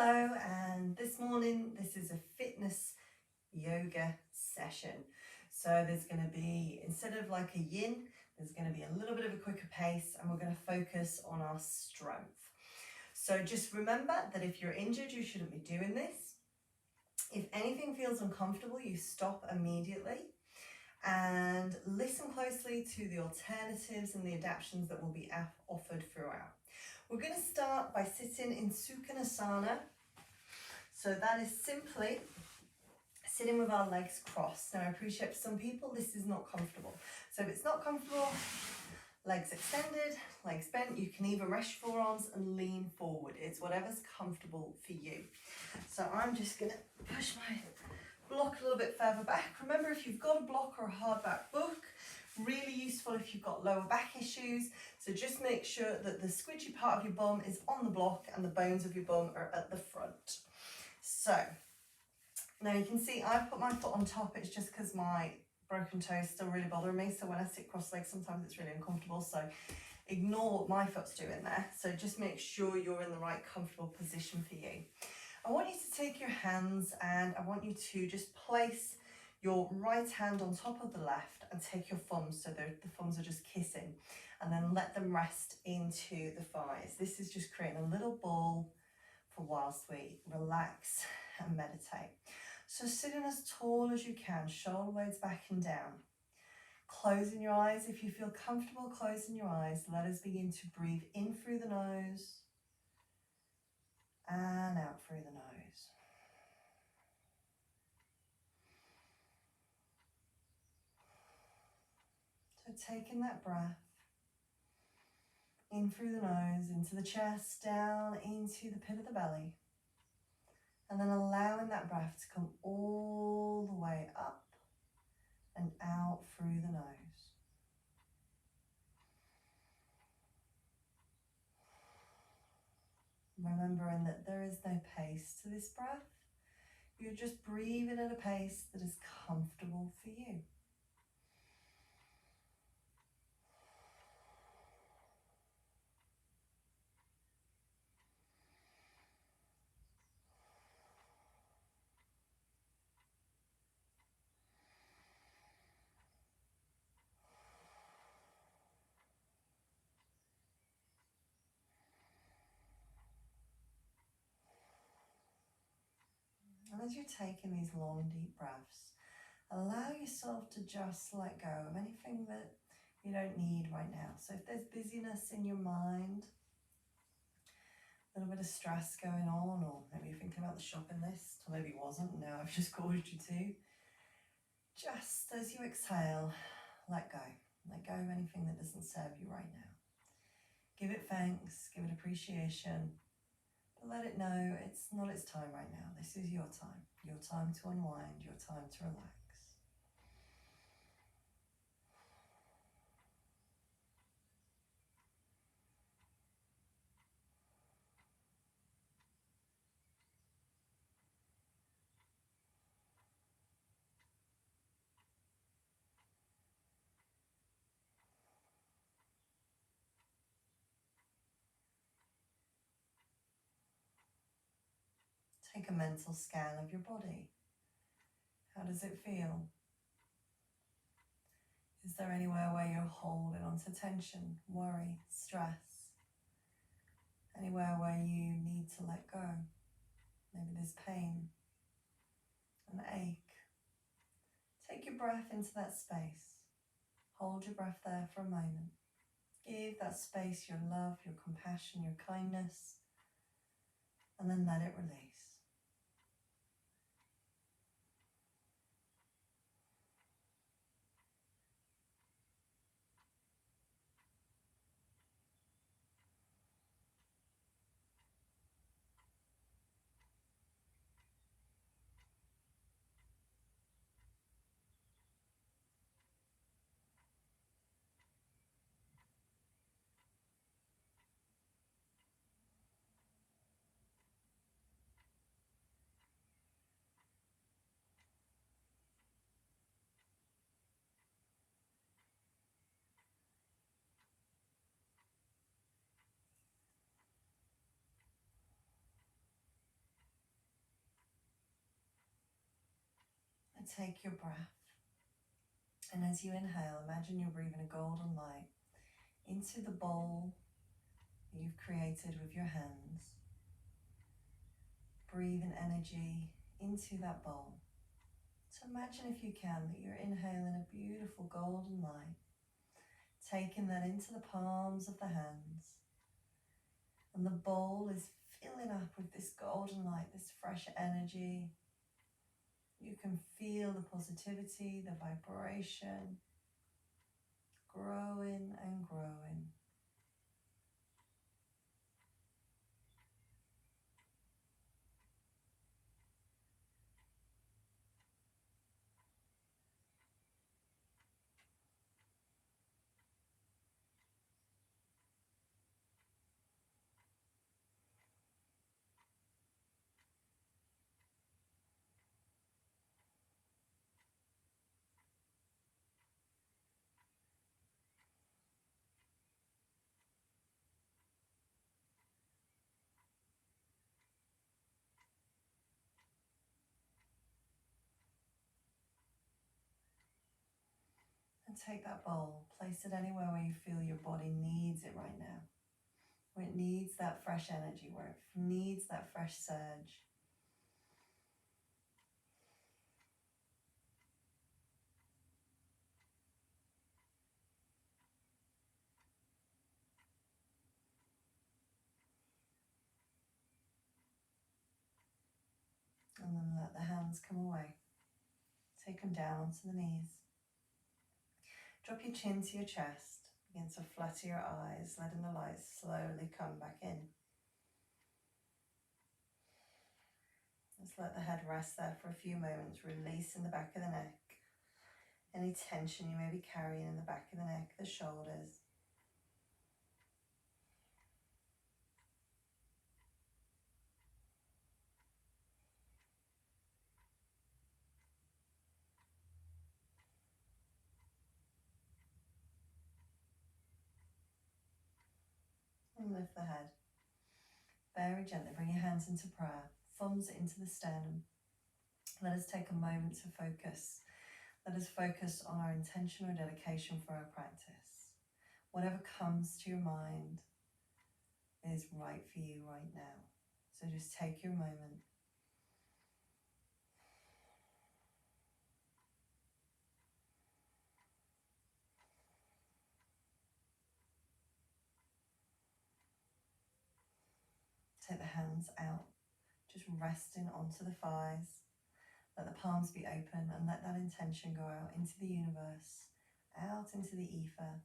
Hello, and this morning this is a fitness yoga session. So there's going to be, instead of like a yin, there's going to be a little bit of a quicker pace, and we're going to focus on our strength. So just remember that if you're injured, you shouldn't be doing this. If anything feels uncomfortable, you stop immediately and listen closely to the alternatives and the adaptations that will be offered throughout. We're going to start by sitting in Sukhanasana. So that is simply sitting with our legs crossed. Now I appreciate for some people this is not comfortable. So if it's not comfortable, legs extended, legs bent, you can even rest your forearms and lean forward. It's whatever's comfortable for you. So I'm just going to push my block a little bit further back. Remember, if you've got a block or a hardback book, really useful if you've got lower back issues. So just make sure that the squidgy part of your bum is on the block and the bones of your bum are at the front. So now you can see I've put my foot on top. It's just because my broken toe is still really bothering me. So when I sit cross-legged, sometimes it's really uncomfortable. So ignore what my foot's doing there. So just make sure you're in the right comfortable position for you. I want you to take your hands and I want you to just place your right hand on top of the left and take your thumbs, so the thumbs are just kissing, and then let them rest into the thighs. This is just creating a little ball for whilst we relax and meditate. So sitting as tall as you can, shoulder blades back and down. Closing your eyes if you feel comfortable closing your eyes. Let us begin to breathe in through the nose and out through the nose. So taking that breath in through the nose, into the chest, down into the pit of the belly, and then allowing that breath to come all the way up and out through the nose. Remembering that there is no pace to this breath. You're just breathing at a pace that is comfortable for you. And as you're taking these long, deep breaths, allow yourself to just let go of anything that you don't need right now. So if there's busyness in your mind, a little bit of stress going on, or maybe you're thinking about the shopping list, or maybe it wasn't, and now I've just caused you to. Just as you exhale, let go. Let go of anything that doesn't serve you right now. Give it thanks, give it appreciation, but let it know it's not its time right now. This is your time to unwind, your time to relax. Take a mental scan of your body. How does it feel? Is there anywhere where you're holding on to tension, worry, stress? Anywhere where you need to let go? Maybe there's pain, an ache. Take your breath into that space. Hold your breath there for a moment. Give that space your love, your compassion, your kindness, and then let it release. And take your breath. And as you inhale, imagine you're breathing a golden light into the bowl that you've created with your hands. Breathe in energy into that bowl. So imagine, if you can, that you're inhaling a beautiful golden light, taking that into the palms of the hands. And the bowl is filling up with this golden light, this fresh energy. You can feel the positivity, the vibration, growing and growing. And take that bowl, place it anywhere where you feel your body needs it right now, where it needs that fresh energy, where it needs that fresh surge. And then let the hands come away. Take them down onto the knees. Drop your chin to your chest. Begin to flutter your eyes, letting the light slowly come back in. Just let the head rest there for a few moments, releasing the back of the neck. Any tension you may be carrying in the back of the neck, the shoulders. And lift the head. Very gently bring your hands into prayer, thumbs into the sternum. Let us take a moment to focus. Let us focus on our intention or dedication for our practice. Whatever comes to your mind is right for you right now. So just take your moment. Take the hands out, just resting onto the thighs. Let the palms be open and let that intention go out into the universe, out into the ether.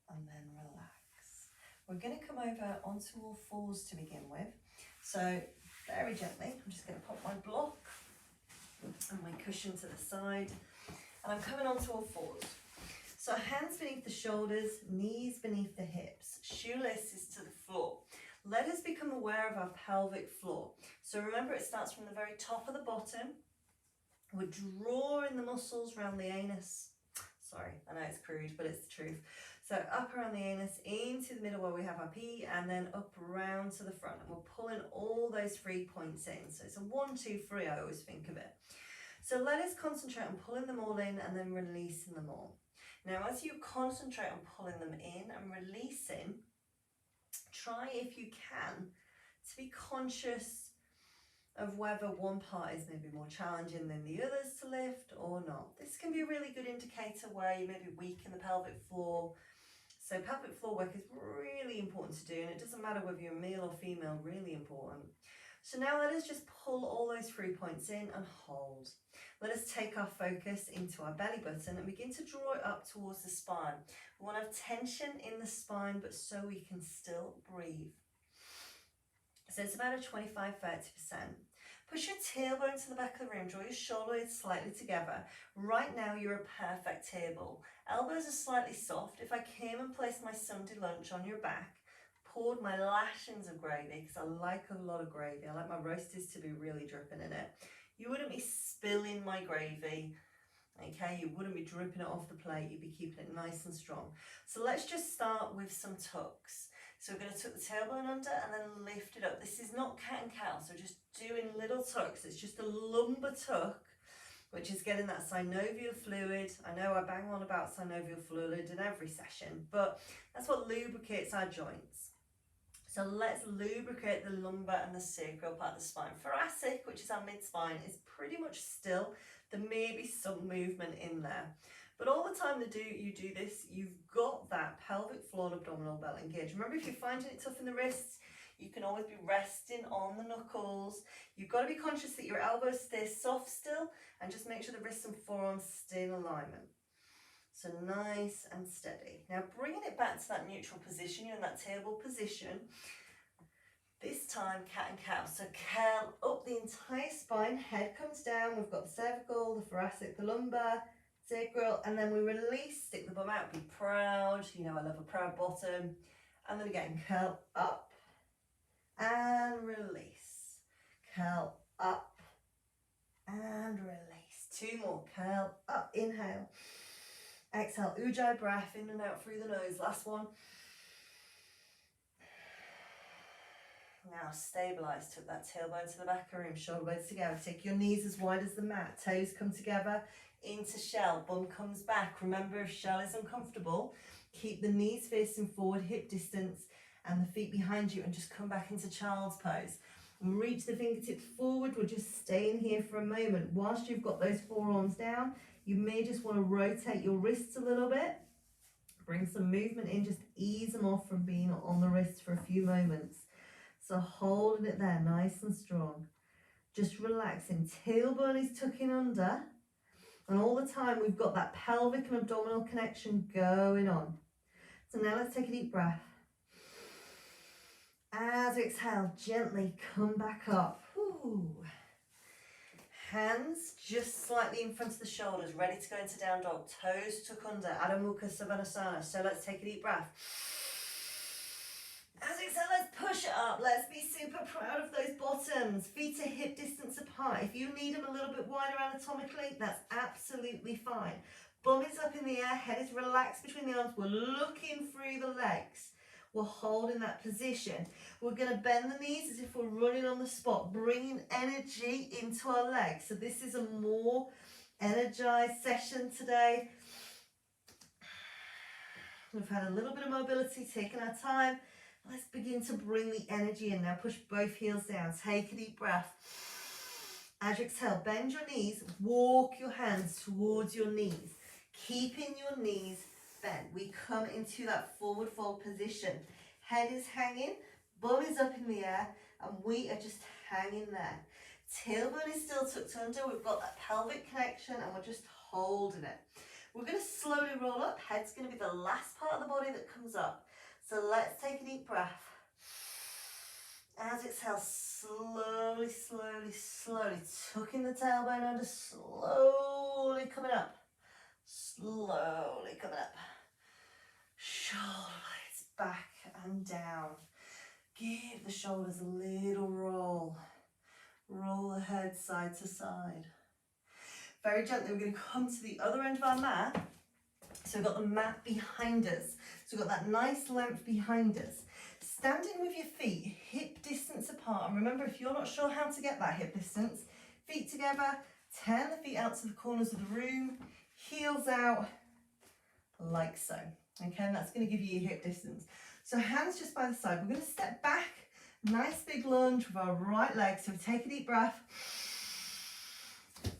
And then relax. We're going to come over onto all fours to begin with. So very gently, I'm just going to pop my block and my cushion to the side. And I'm coming onto all fours. So hands beneath the shoulders, knees beneath the hips, shoelaces to the floor. Let us become aware of our pelvic floor. So remember, it starts from the very top of the bottom. We're drawing the muscles around the anus. Sorry, I know it's crude, but it's the truth. So up around the anus, into the middle where we have our P, and then up around to the front. And we're pulling all those 3 points in. So it's a 1, 2, 3, I always think of it. So let us concentrate on pulling them all in and then releasing them all. Now, as you concentrate on pulling them in and releasing, try, if you can, to be conscious of whether one part is maybe more challenging than the others to lift or not. This can be a really good indicator where you may be weak in the pelvic floor. So pelvic floor work is really important to do, and it doesn't matter whether you're male or female, really important. So now let us just pull all those 3 points in and hold. Let us take our focus into our belly button and begin to draw it up towards the spine. We want to have tension in the spine, but so we can still breathe. So it's about a 25-30%. Push your tailbone to the back of the room, draw your shoulders slightly together. Right now you're a perfect table. Elbows are slightly soft. If I came and placed my Sunday lunch on your back, poured my lashings of gravy, because I like a lot of gravy, I like my roasties to be really dripping in it, you wouldn't be spilling my gravy, okay? You wouldn't be dripping it off the plate, you'd be keeping it nice and strong. So let's just start with some tucks. So we're going to tuck the tailbone under and then lift it up. This is not cat and cow, so just doing little tucks. It's just a lumbar tuck, which is getting that synovial fluid. I know I bang on about synovial fluid in every session, but that's what lubricates our joints. So let's lubricate the lumbar and the sacral part of the spine. Thoracic, which is our mid-spine, is pretty much still. There may be some movement in there. But all the time that you do this, you've got that pelvic floor and abdominal belt engaged. Remember, if you're finding it tough in the wrists, you can always be resting on the knuckles. You've got to be conscious that your elbows stay soft still, and just make sure the wrists and forearms stay in alignment. So nice and steady. Now bringing it back to that neutral position, you're in that table position. This time cat and cow. So curl up the entire spine, head comes down. We've got the cervical, the thoracic, the lumbar, sacral, and then we release, stick the bum out, be proud. You know I love a proud bottom. And then again, curl up and release. Curl up and release. Two more, curl up, inhale. Exhale, ujjayi breath in and out through the nose. Last one. Now stabilize, tuck that tailbone to the back of the room, shoulder blades together. Take your knees as wide as the mat, toes come together into shell, bum comes back. Remember, if shell is uncomfortable, keep the knees facing forward, hip distance, and the feet behind you, and just come back into child's pose. And reach the fingertips forward. We're just staying here for a moment. Whilst you've got those forearms down, you may just want to rotate your wrists a little bit. Bring some movement in, just ease them off from being on the wrists for a few moments. So holding it there, nice and strong. Just relaxing. Tailbone is tucking under. And all the time we've got that pelvic and abdominal connection going on. So now let's take a deep breath. As we exhale, gently come back up. Whew. Hands just slightly in front of the shoulders, ready to go into down dog. Toes tuck under, Adho Mukha Savannasana. So let's take a deep breath. As we exhale, let's push it up. Let's be super proud of those bottoms. Feet are hip distance apart. If you need them a little bit wider anatomically, that's absolutely fine. Bum is up in the air, head is relaxed between the arms. We're looking through the legs. We're holding that position. We're going to bend the knees as if we're running on the spot, bringing energy into our legs. So this is a more energized session today. We've had a little bit of mobility, taking our time. Let's begin to bring the energy in. Now push both heels down. Take a deep breath. As you exhale, bend your knees. Walk your hands towards your knees. Keeping your knees bent. We come into that forward fold position. Head is hanging. Bum is up in the air. And we are just hanging there. Tailbone is still tucked under. We've got that pelvic connection and we're just holding it. We're going to slowly roll up. Head's going to be the last part of the body that comes up. So let's take a deep breath. As we exhale, slowly, slowly, slowly tucking the tailbone under, slowly coming up. Slowly coming up. Shoulder blades back and down. Give the shoulders a little roll. Roll the head side to side. Very gently, we're going to come to the other end of our mat. So we've got the mat behind us. So we've got that nice length behind us. Standing with your feet hip distance apart. And remember, if you're not sure how to get that hip distance, feet together, turn the feet out to the corners of the room, heels out, like so. Okay, and that's going to give you your hip distance. So hands just by the side. We're going to step back, nice big lunge with our right leg. So we take a deep breath.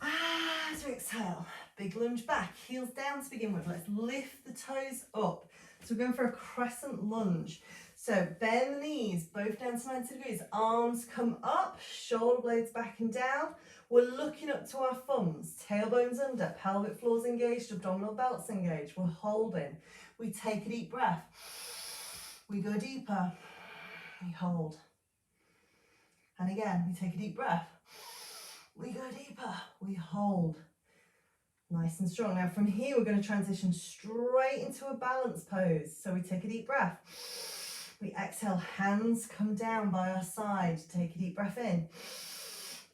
As we exhale, big lunge back, heels down to begin with. Let's lift the toes up. So we're going for a crescent lunge. So bend the knees, both down to 90 degrees. Arms come up, shoulder blades back and down. We're looking up to our thumbs, tailbones under, pelvic floors engaged, abdominal belts engaged. We're holding. We take a deep breath. We go deeper. We hold. And again, we take a deep breath. We go deeper. We hold. Nice and strong. Now from here, we're going to transition straight into a balance pose. So we take a deep breath. We exhale, hands come down by our side. Take a deep breath in.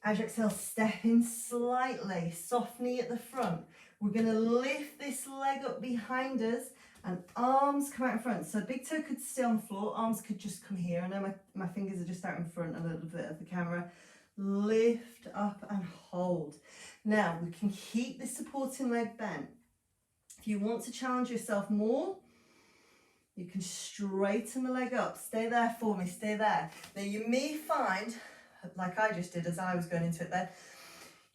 As you exhale, step in slightly, soft knee at the front. We're going to lift this leg up behind us And arms come out in front. So big toe could stay on the floor, arms could just come here. I know my fingers are just out in front a little bit of the camera. Lift up and hold. Now we can keep this supporting leg bent. If you want to challenge yourself more, you can straighten the leg up. Stay there for me, stay there. Now you may find, like I just did as I was going into it then,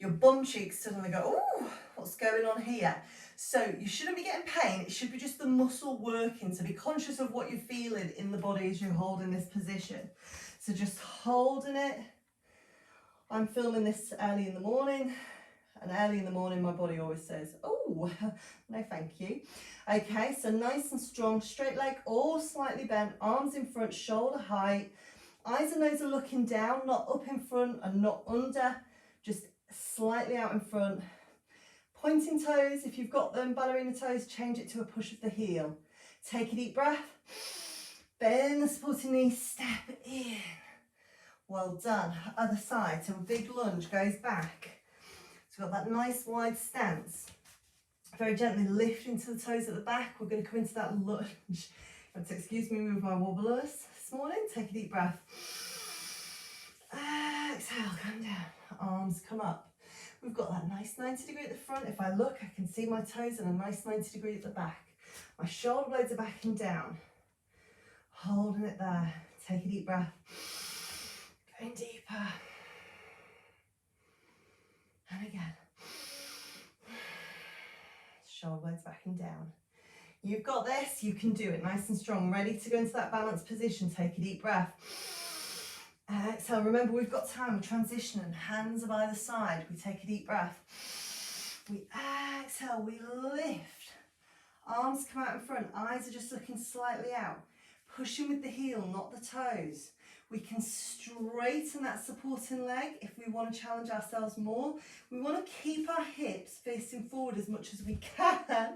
your bum cheeks suddenly go, oh, what's going on here? So you shouldn't be getting pain, it should be just the muscle working. So be conscious of what you're feeling in the body as you're holding this position. So just holding it. I'm filming this early in the morning, and early in the morning my body always says, oh, no thank you. Okay, so nice and strong, straight leg or slightly bent, arms in front, shoulder height, eyes and nose are looking down, not up in front and not under, just slightly out in front. Pointing toes, if you've got them, ballerina toes, change it to a push of the heel. Take a deep breath, bend the supporting knee, step in. Well done. Other side, so a big lunge, goes back. So we've got that nice wide stance. Very gently lift into the toes at the back. We're going to come into that lunge. You have to excuse me with my wobblers this morning. Take a deep breath. Exhale, come down. Arms come up. We've got that nice 90 degree at the front. If I look, I can see my toes and a nice 90 degree at the back. My shoulder blades are backing down. Holding it there. Take a deep breath. Going deeper. And again. Shoulder blades backing down. You've got this, you can do it nice and strong. Ready to go into that balanced position. Take a deep breath. Exhale, remember we've got time, we're transitioning, hands are by the side. We take a deep breath. We exhale, we lift. Arms come out in front, eyes are just looking slightly out. Pushing with the heel, not the toes. We can straighten that supporting leg if we want to challenge ourselves more. We want to keep our hips facing forward as much as we can.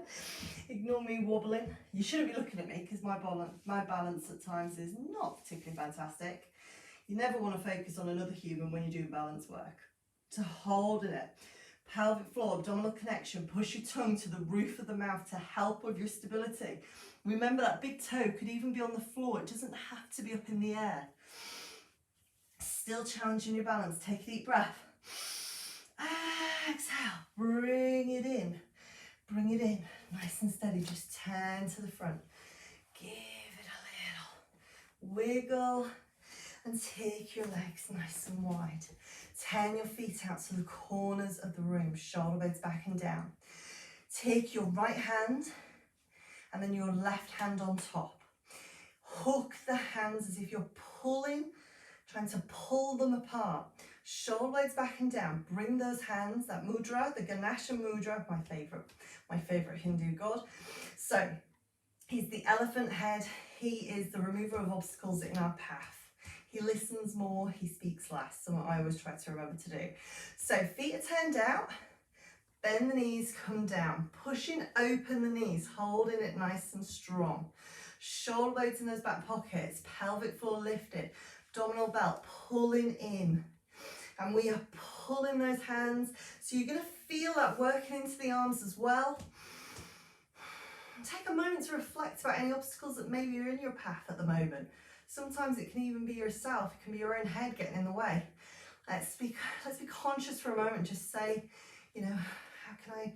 Ignore me wobbling. You shouldn't be looking at me because my balance at times is not particularly fantastic. You never want to focus on another human when you're doing balance work. So holding it. Pelvic floor, abdominal connection. Push your tongue to the roof of the mouth to help with your stability. Remember that big toe could even be on the floor. It doesn't have to be up in the air. Still challenging your balance. Take a deep breath. Exhale. Bring it in. Bring it in. Nice and steady. Just turn to the front. Give it a little wiggle. And take your legs nice and wide. Turn your feet out to the corners of the room. Shoulder blades back and down. Take your right hand and then your left hand on top. Hook the hands as if you're pulling, trying to pull them apart. Shoulder blades back and down. Bring those hands, that mudra, the Ganesha mudra, my favorite Hindu god. So he's the elephant head. He is the remover of obstacles in our path. He listens more, he speaks less. Something I always try to remember to do. So feet are turned out, bend the knees, come down. Pushing open the knees, holding it nice and strong. Shoulder blades in those back pockets, pelvic floor lifted, abdominal belt pulling in. And we are pulling those hands. So you're going to feel that working into the arms as well. Take a moment to reflect about any obstacles that maybe are in your path at the moment. Sometimes it can even be yourself. It can be your own head getting in the way. Let's be conscious for a moment. Just say, you know, how can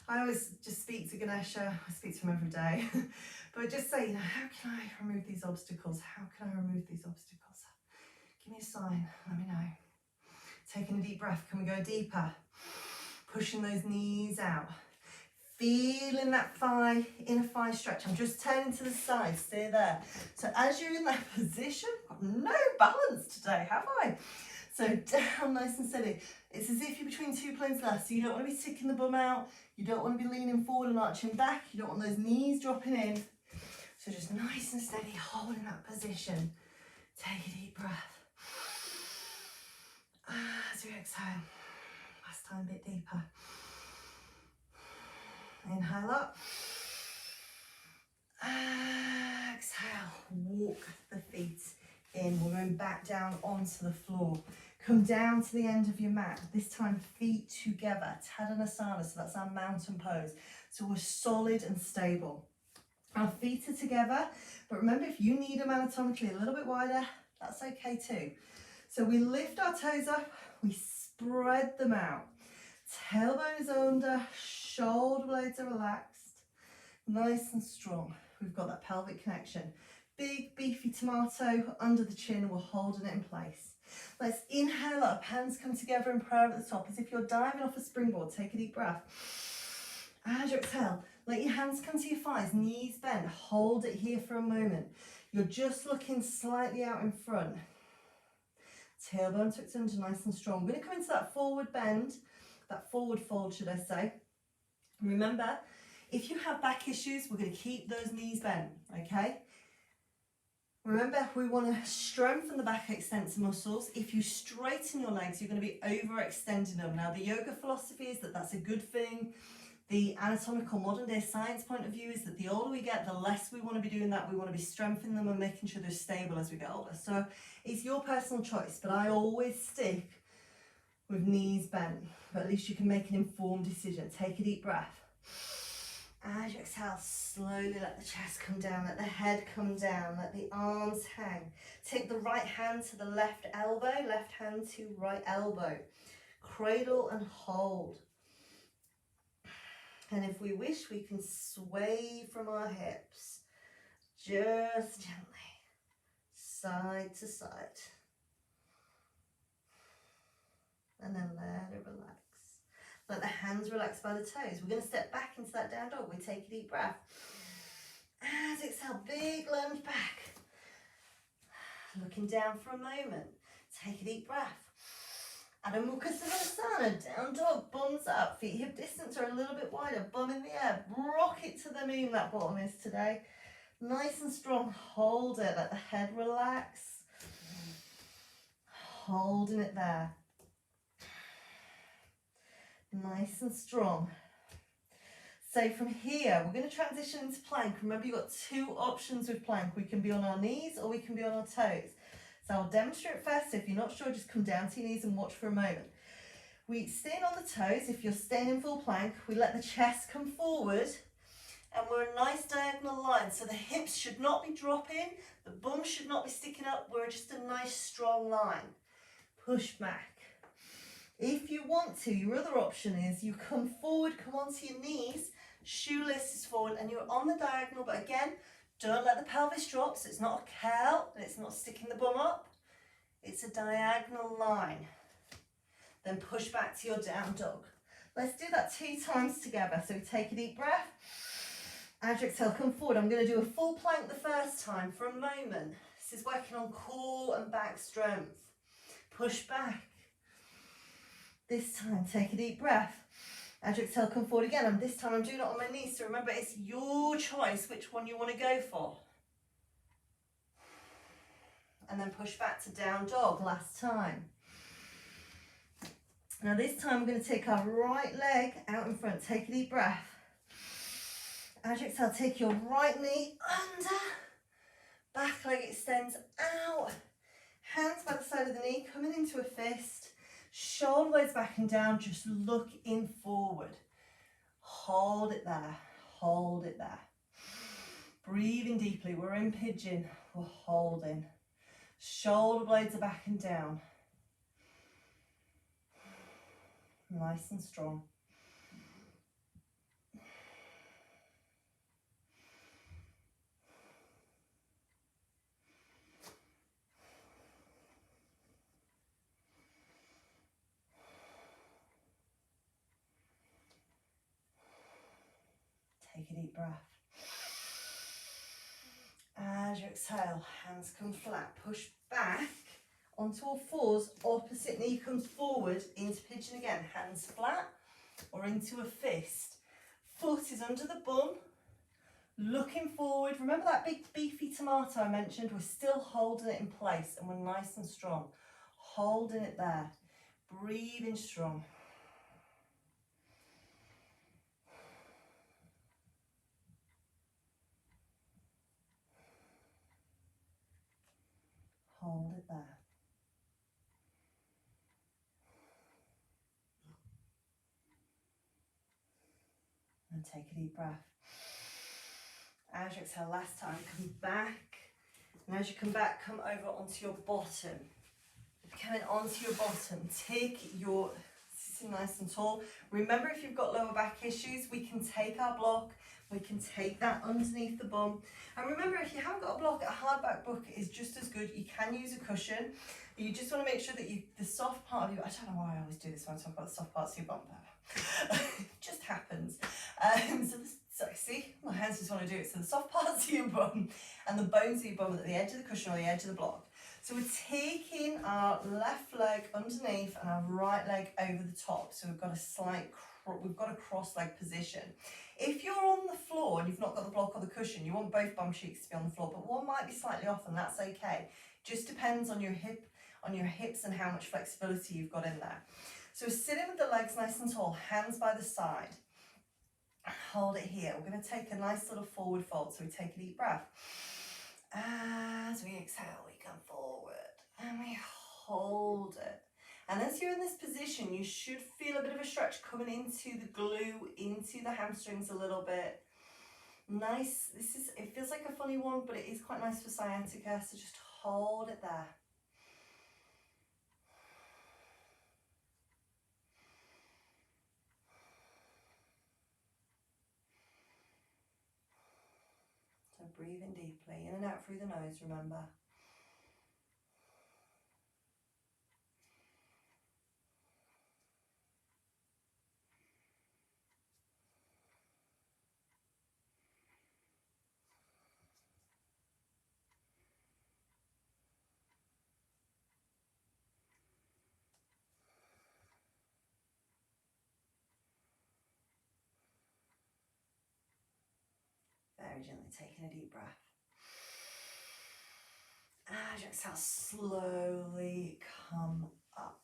I always just speak to Ganesha. I speak to him every day. But just say, you know, how can I remove these obstacles? How can I remove these obstacles? Give me a sign. Let me know. Taking a deep breath. Can we go deeper? Pushing those knees out. Feeling that thigh, inner thigh stretch. I'm just turning to the side, stay there. So as you're in that position, I've got no balance today, have I? So down nice and steady. It's as if you're between two planes left. So you don't want to be sticking the bum out. You don't want to be leaning forward and arching back. You don't want those knees dropping in. So just nice and steady, holding that position. Take a deep breath. As you exhale, last time a bit deeper. Inhale up. Exhale. Walk the feet in. We're going back down onto the floor. Come down to the end of your mat. This time feet together. Tadasana. So that's our mountain pose. So we're solid and stable. Our feet are together, but remember, if you need them anatomically a little bit wider, that's okay too. So we lift our toes up, we spread them out. Tailbone is under, shoulder blades are relaxed, nice and strong. We've got that pelvic connection. Big beefy tomato under the chin, we're holding it in place. Let's inhale up, hands come together in prayer at the top, as if you're diving off a springboard. Take a deep breath. As you exhale, let your hands come to your thighs, knees bend, hold it here for a moment. You're just looking slightly out in front. Tailbone tucked under, nice and strong. We're going to come into that forward bend, that forward fold, should I say. Remember, if you have back issues, we're going to keep those knees bent, okay? Remember, we want to strengthen the back extensor muscles. If you straighten your legs, you're going to be overextending them. Now, the yoga philosophy is that that's a good thing. The anatomical modern day science point of view is that the older we get, the less we want to be doing that. We want to be strengthening them and making sure they're stable as we get older. So it's your personal choice, but I always stick with knees bent. But at least you can make an informed decision. Take a deep breath. As you exhale, slowly let the chest come down, let the head come down, let the arms hang. Take the right hand to the left elbow, left hand to right elbow. Cradle and hold. And if we wish, we can sway from our hips, just gently, side to side. And then let it relax. Let the hands relax by the toes. We're going to step back into that down dog. We take a deep breath. As exhale, big lunge back. Looking down for a moment. Take a deep breath. Adho Mukha Svanasana, down dog, bums up, feet hip distance are a little bit wider, bum in the air, rock it to the moon, that bottom is today. Nice and strong, hold it, let the head relax. Holding it there. Nice and strong. So from here, we're going to transition into plank. Remember, you've got two options with plank. We can be on our knees or we can be on our toes. So I'll demonstrate first. So if you're not sure, just come down to your knees and watch for a moment. We stand on the toes. If you're staying in full plank, we let the chest come forward and we're a nice diagonal line. So the hips should not be dropping, the bum should not be sticking up. We're just a nice strong line. Push back. If you want to, your other option is you come forward, come onto your knees, shoelace is forward and you're on the diagonal, but again, don't let the pelvis drop, so it's not a curl and it's not sticking the bum up. It's a diagonal line. Then push back to your down dog. Let's do that 2 times together. So take a deep breath. As you exhale, come forward. I'm going to do a full plank the first time for a moment. This is working on core and back strength. Push back. This time, take a deep breath. As you exhale, come forward again. And this time I'm doing it on my knees. So remember, it's your choice which one you want to go for. And then push back to down dog last time. Now this time we're going to take our right leg out in front. Take a deep breath. As you exhale, take your right knee under. Back leg extends out. Hands by the side of the knee, coming into a fist. Shoulder blades back and down, just looking forward. Hold it there, hold it there. Breathing deeply, we're in pigeon, we're holding. Shoulder blades are back and down. Nice and strong. Take a deep breath. As you exhale, hands come flat. Push back onto all fours. Opposite knee comes forward into pigeon again. Hands flat or into a fist. Foot is under the bum. Looking forward. Remember that big beefy tomato I mentioned? We're still holding it in place and we're nice and strong. Holding it there. Breathing strong. Hold it there. And take a deep breath. As you exhale, last time, come back. And as you come back, come over onto your bottom. Coming onto your bottom, take your, sitting nice and tall. Remember, if you've got lower back issues, we can take our block, we can take that underneath the bum. And remember, if you haven't got a block, a hard back book is just as good. You can use a cushion. You just want to make sure that the soft part of you, I don't know why I always do this when I talk about the soft parts of your bum. It just happens. So see, my hands just want to do it. So the soft parts of your bum and the bones of your bum at the edge of the cushion or the edge of the block. So we're taking our left leg underneath and our right leg over the top. So we've got a cross leg position. If you're on the floor and you've not got the block or the cushion, you want both bum cheeks to be on the floor, but one might be slightly off, and that's okay. Just depends on your hips and how much flexibility you've got in there. So we're sitting with the legs nice and tall, hands by the side. Hold it here. We're going to take a nice little forward fold. So we take a deep breath. As we exhale, we come forward and we hold it. And as you're in this position, you should feel a bit of a stretch coming into the glue, into the hamstrings a little bit. Nice. It feels like a funny one, but it is quite nice for sciatica. So just hold it there. So breathe in deeply, in and out through the nose, remember. Very gently taking a deep breath. As you exhale, slowly come up.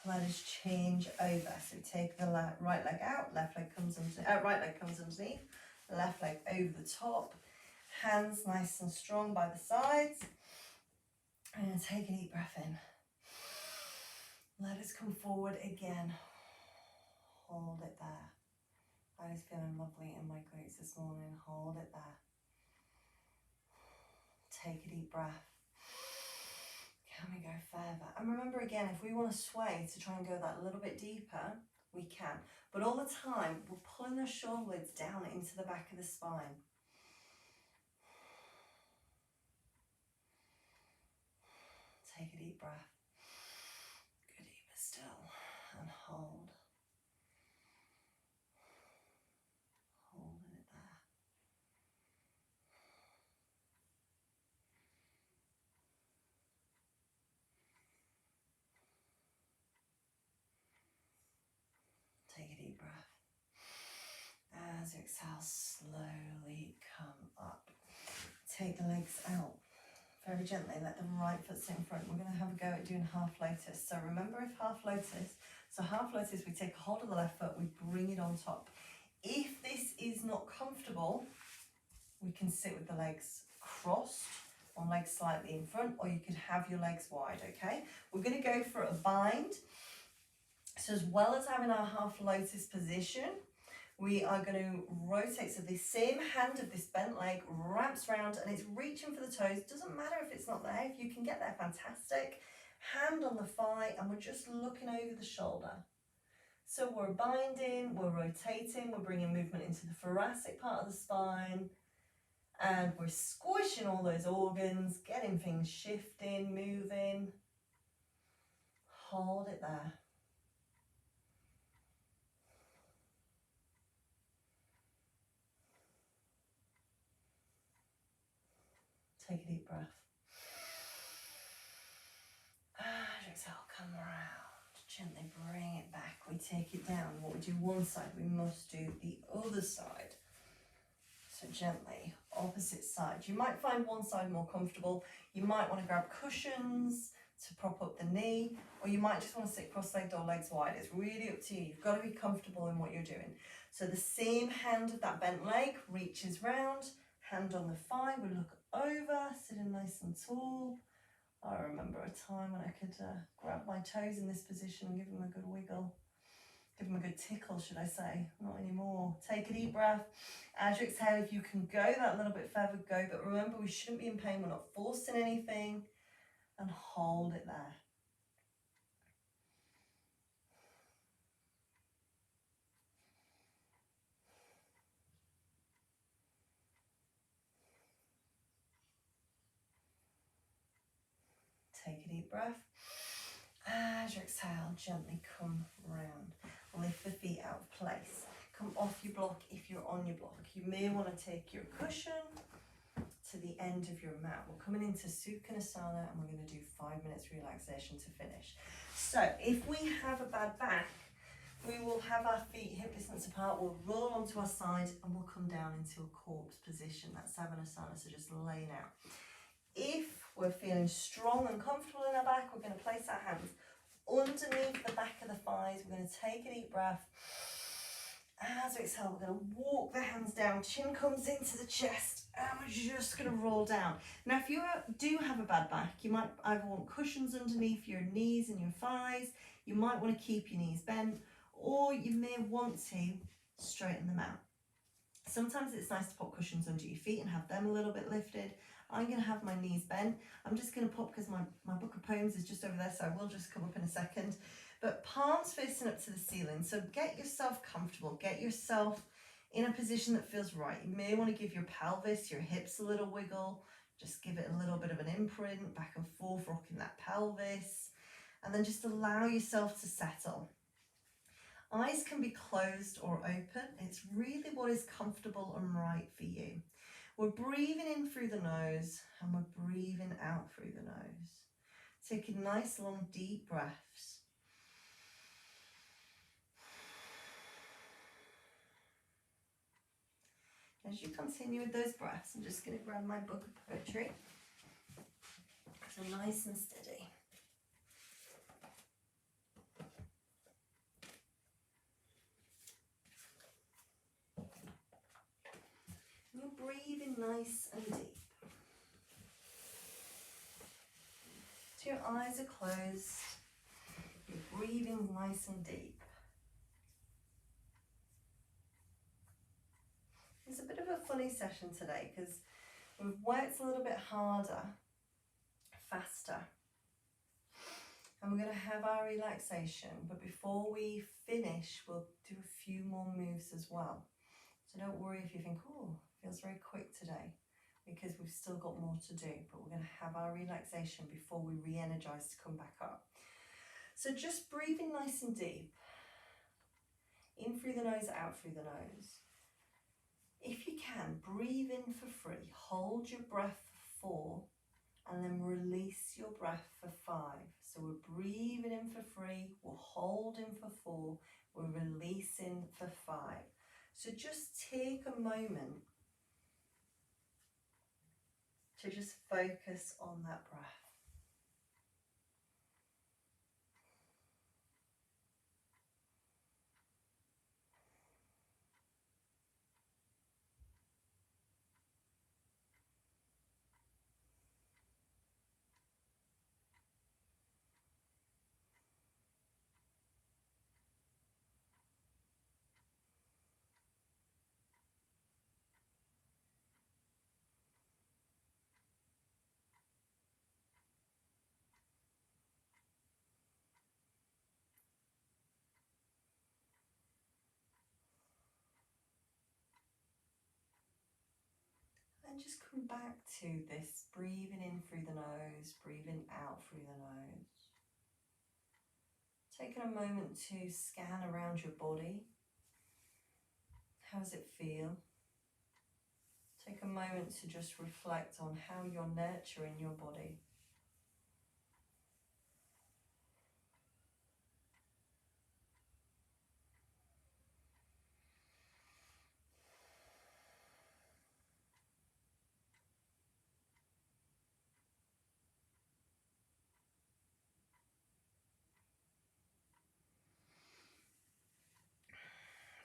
Let us change over. So take the right leg out, left leg comes underneath, right leg comes underneath, left leg over the top. Hands nice and strong by the sides. And take a deep breath in. Let us come forward again. Hold it there. I was feeling lovely in my glutes this morning. Hold it there. Take a deep breath. Can we go further? And remember again, if we want to sway to try and go that a little bit deeper, we can. But all the time, we're pulling those shoulder blades down into the back of the spine. Take a deep breath. Go deeper still and hold. Holding it there. Take a deep breath. As you exhale, slowly come up. Take the legs out. Very gently, let the right foot sit in front. We're going to have a go at doing half lotus. So remember, if half lotus, we take a hold of the left foot, we bring it on top. If this is not comfortable, we can sit with the legs crossed, one leg slightly in front, or you could have your legs wide, okay? We're going to go for a bind. So as well as having our half lotus position, we are going to rotate. So the same hand of this bent leg wraps around and it's reaching for the toes. Doesn't matter if it's not there. If you can get there, fantastic. Hand on the thigh and we're just looking over the shoulder. So we're binding, we're rotating, we're bringing movement into the thoracic part of the spine. And we're squishing all those organs, getting things shifting, moving. Hold it there. Take a deep breath. Exhale, come around. Gently bring it back. We take it down. What we do one side, we must do the other side. So gently, opposite side. You might find one side more comfortable. You might want to grab cushions to prop up the knee, or you might just want to sit cross-legged or legs wide. It's really up to you. You've got to be comfortable in what you're doing. So the same hand of that bent leg reaches round, hand on the thigh, we look over, sitting nice and tall. I remember a time when I could grab my toes in this position and give them a good wiggle. Give them a good tickle, should I say. Not anymore. Take a deep breath. As you exhale, if you can go that little bit further, go. But remember, we shouldn't be in pain. We're not forcing anything. And hold it there. Take a deep breath. As you exhale, gently come round. Lift the feet out of place. Come off your block if you're on your block. You may want to take your cushion to the end of your mat. We're coming into Sukhanasana and we're going to do 5 minutes relaxation to finish. So if we have a bad back, we will have our feet hip distance apart, we'll roll onto our side and we'll come down into a corpse position. That's Savasana, so just laying out. If we're feeling strong and comfortable in our back, we're going to place our hands underneath the back of the thighs. We're going to take a deep breath. As we exhale, we're going to walk the hands down, chin comes into the chest, and we're just going to roll down. Now, if you do have a bad back, you might either want cushions underneath your knees and your thighs, you might want to keep your knees bent, or you may want to straighten them out. Sometimes it's nice to pop cushions under your feet and have them a little bit lifted. I'm going to have my knees bent. I'm just going to pop, because my book of poems is just over there, so I will just come up in a second. But palms facing up to the ceiling. So get yourself comfortable. Get yourself in a position that feels right. You may want to give your pelvis, your hips a little wiggle. Just give it a little bit of an imprint, back and forth, rocking that pelvis. And then just allow yourself to settle. Eyes can be closed or open. It's really what is comfortable and right for you. We're breathing in through the nose and we're breathing out through the nose. Taking nice, long, deep breaths. As you continue with those breaths, I'm just going to grab my book of poetry. So nice and steady. You're breathing nice and deep. So your eyes are closed. You're breathing nice and deep. It's a bit of a funny session today because we've worked a little bit harder, faster. And we're going to have our relaxation. But before we finish, we'll do a few more moves as well. So don't worry if you think, oh, feels very quick today, because we've still got more to do, but we're going to have our relaxation before we re-energize to come back up. So just breathing nice and deep, in through the nose, out through the nose. If you can, breathe in for 3, hold your breath for 4, and then release your breath for 5. So we're breathing in for 3, we're holding for 4, we're releasing for 5. So just take a moment to just focus on that breath. And just come back to this, breathing in through the nose, breathing out through the nose. Taking a moment to scan around your body. How does it feel? Take a moment to just reflect on how you're nurturing your body.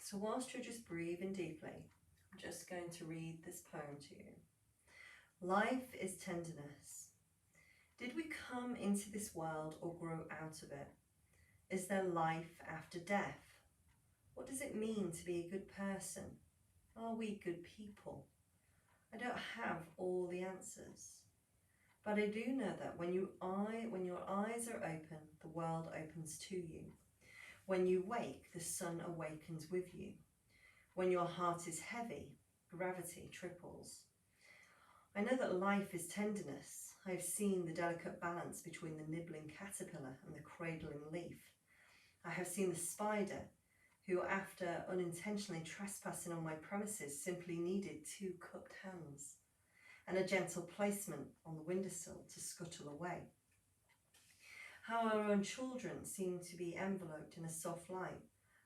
So whilst you're just breathing deeply, I'm just going to read this poem to you. Life is tenderness. Did we come into this world or grow out of it? Is there life after death? What does it mean to be a good person? Are we good people? I don't have all the answers, but I do know that when your eyes are open, the world opens to you. When you wake, the sun awakens with you. When your heart is heavy, gravity triples. I know that life is tenderness. I have seen the delicate balance between the nibbling caterpillar and the cradling leaf. I have seen the spider who, after unintentionally trespassing on my premises, simply needed 2 cupped hands and a gentle placement on the windowsill to scuttle away. How our own children seem to be enveloped in a soft light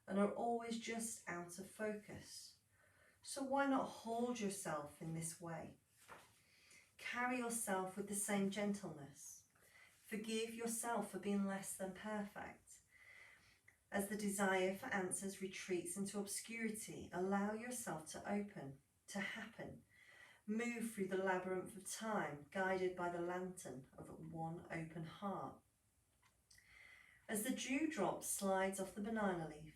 and are always just out of focus. So why not hold yourself in this way? Carry yourself with the same gentleness. Forgive yourself for being less than perfect. As the desire for answers retreats into obscurity, allow yourself to open, to happen. Move through the labyrinth of time, guided by the lantern of one open heart. As the dewdrop slides off the banana leaf,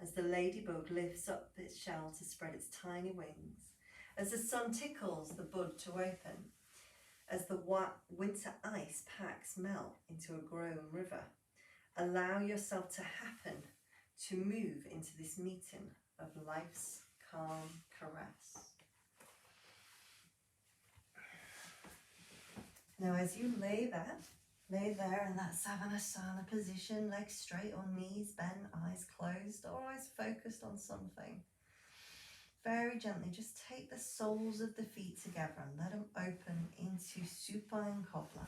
as the ladybug lifts up its shell to spread its tiny wings, as the sun tickles the bud to open, as the winter ice packs melt into a grown river, allow yourself to happen, to move into this meeting of life's calm caress. Now as you lay there in that Savannasana position, legs straight on knees bent, eyes closed or eyes focused on something, very gently just take the soles of the feet together and let them open into supine cobbler.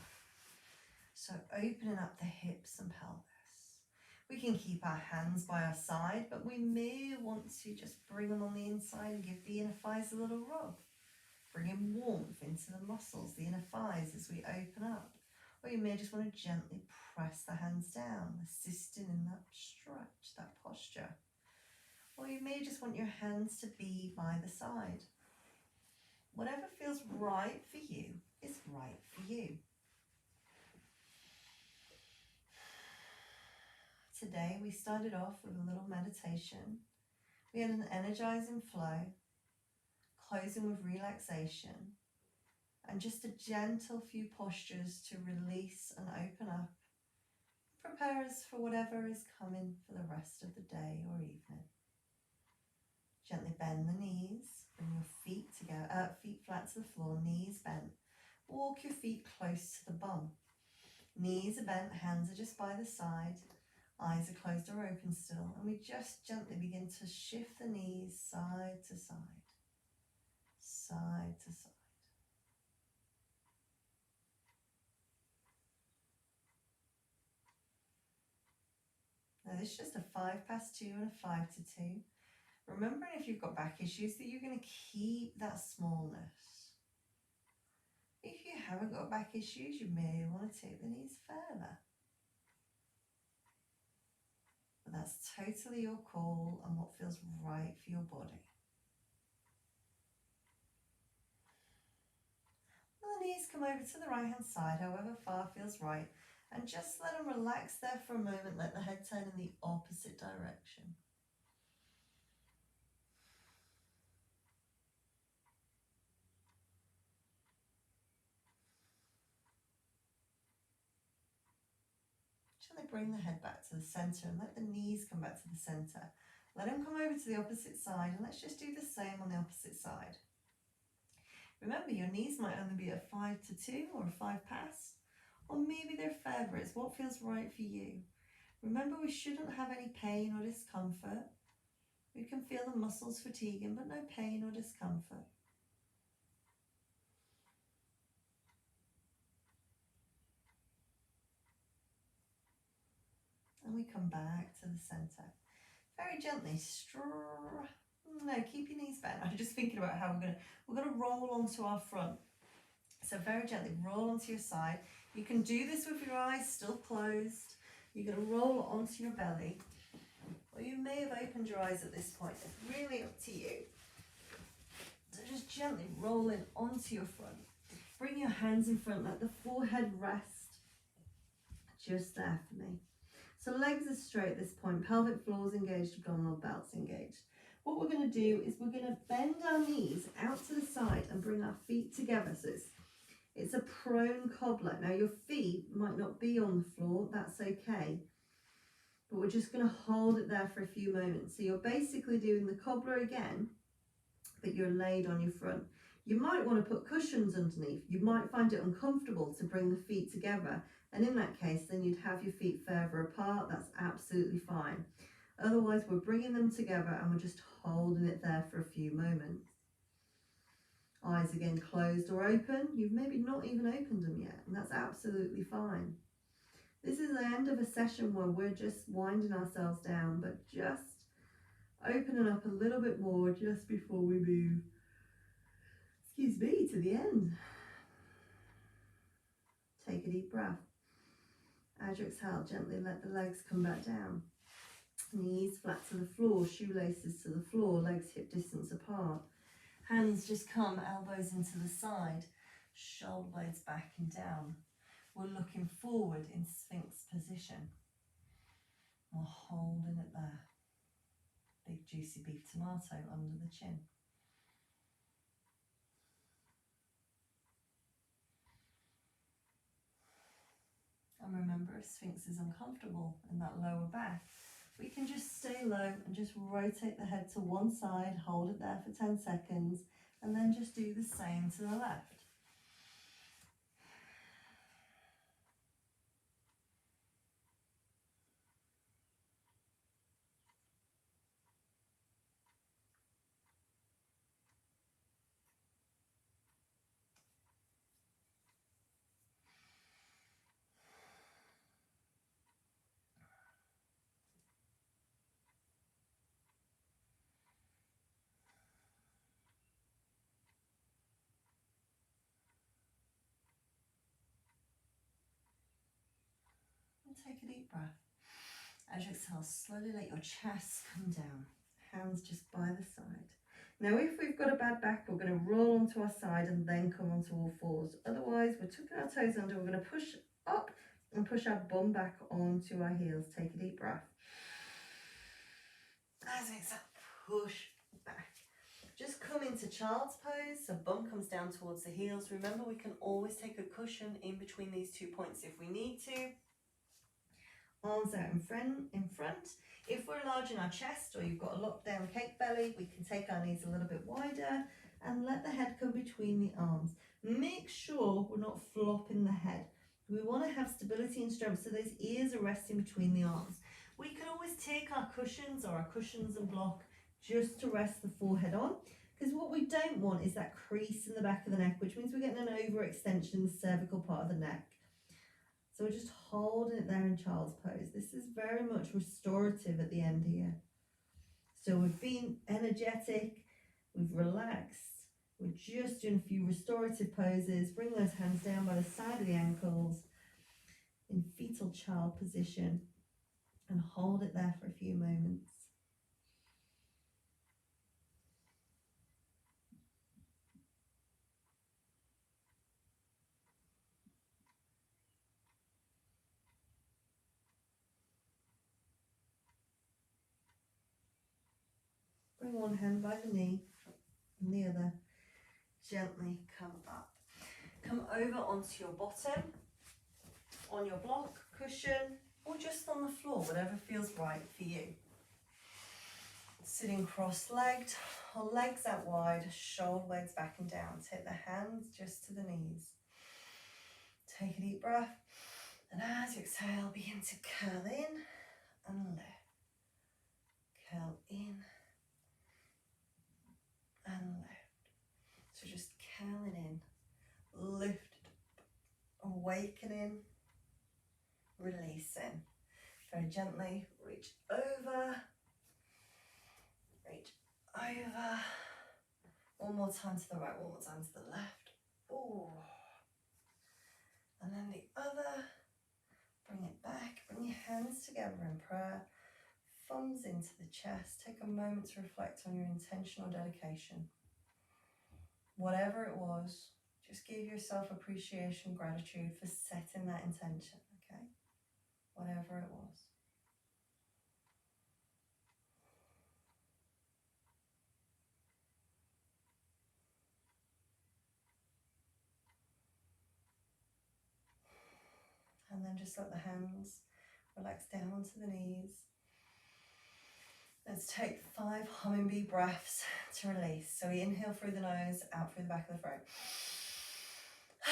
So opening up the hips and pelvis. We can keep our hands by our side, but we may want to just bring them on the inside and give the inner thighs a little rub. Bringing warmth into the muscles, the inner thighs as we open up. Or you may just want to gently press the hands down, assisting in that stretch, that posture. Or you may just want your hands to be by the side. Whatever feels right for you is right for you. Today we started off with a little meditation. We had an energizing flow, closing with relaxation, and just a gentle few postures to release and open up. Prepare us for whatever is coming for the rest of the day or evening. Gently bend the knees, bring your feet together, feet flat to the floor, knees bent. Walk your feet close to the bum. Knees are bent, hands are just by the side. Eyes are closed or open still, and we just gently begin to shift the knees side to side, side to side. Now this is just a 5 past 2 and a 5 to 2. Remembering if you've got back issues that you're going to keep that smallness. If you haven't got back issues, you may want to take the knees further. But that's totally your call and what feels right for your body. And the knees come over to the right hand side, however far feels right, and just let them relax there for a moment. Let the head turn in the opposite direction. Gently bring the head back to the centre and let the knees come back to the centre. Let them come over to the opposite side, and let's just do the same on the opposite side. Remember, your knees might only be a 5 to 2 or a 5 pass, or maybe they're further. It's what feels right for you. Remember, we shouldn't have any pain or discomfort. We can feel the muscles fatiguing, but no pain or discomfort. And we come back to the centre. Very gently, keep your knees bent. I'm just thinking about how we're gonna roll onto our front. So very gently roll onto your side. You can do this with your eyes still closed. You're gonna roll onto your belly, or you may have opened your eyes at this point. It's really up to you. So just gently roll in onto your front. Bring your hands in front, let the forehead rest just there for me. So legs are straight at this point, pelvic floor is engaged, abdominal belts engaged. What we're going to do is we're going to bend our knees out to the side and bring our feet together. So it's a prone cobbler. Now your feet might not be on the floor, that's okay. But we're just going to hold it there for a few moments. So you're basically doing the cobbler again, but you're laid on your front. You might want to put cushions underneath. You might find it uncomfortable to bring the feet together. And in that case, then you'd have your feet further apart. That's absolutely fine. Otherwise, we're bringing them together and we're just holding it there for a few moments. Eyes again closed or open. You've maybe not even opened them yet, and that's absolutely fine. This is the end of a session where we're just winding ourselves down, but just opening up a little bit more just before we move, excuse me, to the end. Take a deep breath. As you exhale, gently let the legs come back down. Knees flat to the floor, shoelaces to the floor, legs hip distance apart. Hands just come, elbows into the side, shoulder blades back and down. We're looking forward in Sphinx position. We're holding it there. Big juicy beef tomato under the chin. And remember, if Sphinx is uncomfortable in that lower back, we can just stay low and just rotate the head to one side, hold it there for 10 seconds, and then just do the same to the left. Take a deep breath. As you exhale, slowly let your chest come down. Hands just by the side. Now, if we've got a bad back, we're going to roll onto our side and then come onto all fours. Otherwise, we're tucking our toes under. We're going to push up and push our bum back onto our heels. Take a deep breath. As you exhale, push back. Just come into child's pose, so bum comes down towards the heels. Remember, we can always take a cushion in between these 2 points if we need to. Arms out in front. If we're large in our chest or you've got a lockdown cake belly, we can take our knees a little bit wider and let the head come between the arms. Make sure we're not flopping the head. We want to have stability and strength so those ears are resting between the arms. We can always take our cushions or our cushions and block just to rest the forehead on, because what we don't want is that crease in the back of the neck, which means we're getting an overextension in the cervical part of the neck. So we're just holding it there in child's pose. This is very much restorative at the end here. So we've been energetic, we've relaxed, we're just doing a few restorative poses. Bring those hands down by the side of the ankles in fetal child position and hold it there for a few moments. Bring one hand by the knee and the other gently come up. Come over onto your bottom, on your block, cushion, or just on the floor, whatever feels right for you. Sitting cross-legged, or legs out wide, shoulder blades back and down. Take the hands just to the knees. Take a deep breath, and as you exhale, begin to curl in and lift. Curl in and lift. So just curling in, lift, awakening, releasing. Very gently reach over, reach over. One more time to the right, one more time to the left. Ooh. And then the other. Bring it back, bring your hands together in prayer. Thumbs into the chest. Take a moment to reflect on your intentional dedication. Whatever it was, just give yourself appreciation, gratitude for setting that intention, okay? Whatever it was. And just let the hands relax down onto the knees. Let's take 5 humming bee breaths to release. So we inhale through the nose, out through the back of the throat.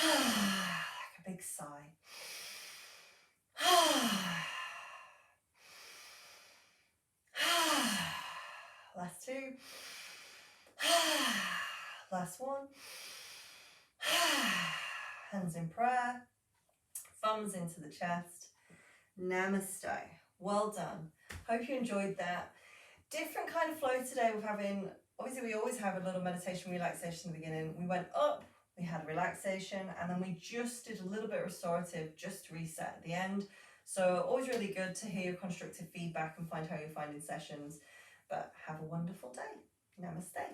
Like a big sigh. Last 2. Last 1. Hands in prayer. Thumbs into the chest. Namaste. Well done. Hope you enjoyed that. Different kind of flow today. We're having, obviously we always have a little meditation relaxation in the beginning. We went up, we had a relaxation, and then we just did a little bit of restorative just to reset at the end. So always really good to hear your constructive feedback and find how you're finding sessions. But have a wonderful day. Namaste.